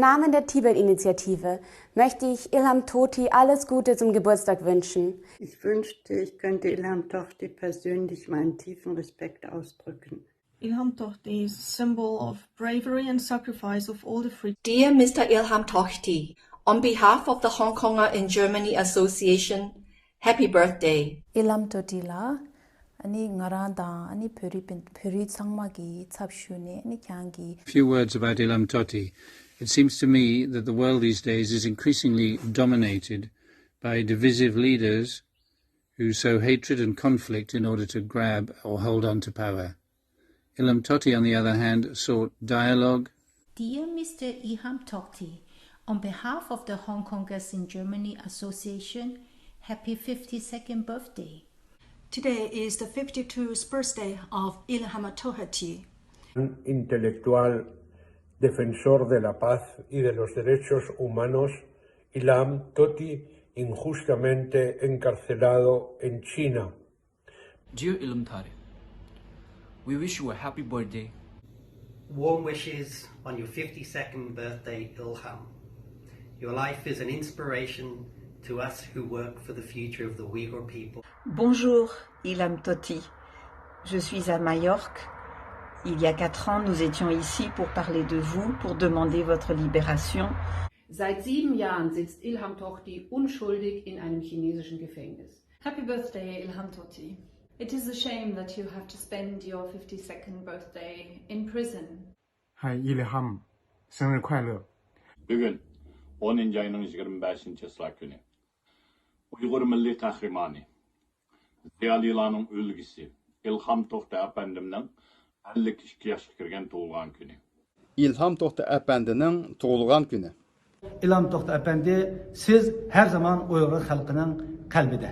Namen der Tibet-Initiative möchte ich Ilham Tohti alles Gute zum Geburtstag wünschen. Ich wünschte, ich könnte Ilham Tohti persönlich meinen tiefen Respekt ausdrücken. Ilham Tohti is a symbol of bravery and sacrifice of all the free. Dear Mr. Ilham Tohti, on behalf of the Hong Konger in Germany Association, happy birthday. Ilham Tohti la ani ngaranda ani peri sangmagi chapshune ani kyangi. A few words about Ilham Tohti. It seems to me that the world these days is increasingly dominated by divisive leaders who sow hatred and conflict in order to grab or hold on to power. Ilham Tohti, on the other hand, sought dialogue. Dear Mr. Ilham Tohti, on behalf of the Hong Kongers in Germany Association, happy 52nd birthday. Today is the 52nd birthday of Ilham Tohti. Un intelectual defensor de la paz y de los derechos humanos, Ilham Tohti, injustamente encarcelado en China. Dear Ilham Tohti, we wish you a happy birthday. Warm wishes on your 52nd birthday, Ilham. Your life is an inspiration to us who work for the future of the Uyghur people. Bonjour, Ilham Tohti. Je suis à Majorque. Il y a 4 ans, nous étions ici pour parler de vous, pour demander votre libération. Seit 7 Jahren sitzt Ilham Tohti unschuldig in einem chinesischen Gefängnis. Happy birthday, Ilham Tohti. It is a shame that you have to spend your 52nd birthday in prison. Hi, Ilham. 生日快乐. Bugün 10 ayının 25 günü. Uyghur Milli Kahramanı Ziyalilarning o'lgisi Ilham Tohti apandimning 52 yoshga kirgan tug'ilgan kuni. İlham Tohti apandining tug'ilgan kuni. İlham Tohti apandi, siz her zaman Uyghur xalqining qalbida.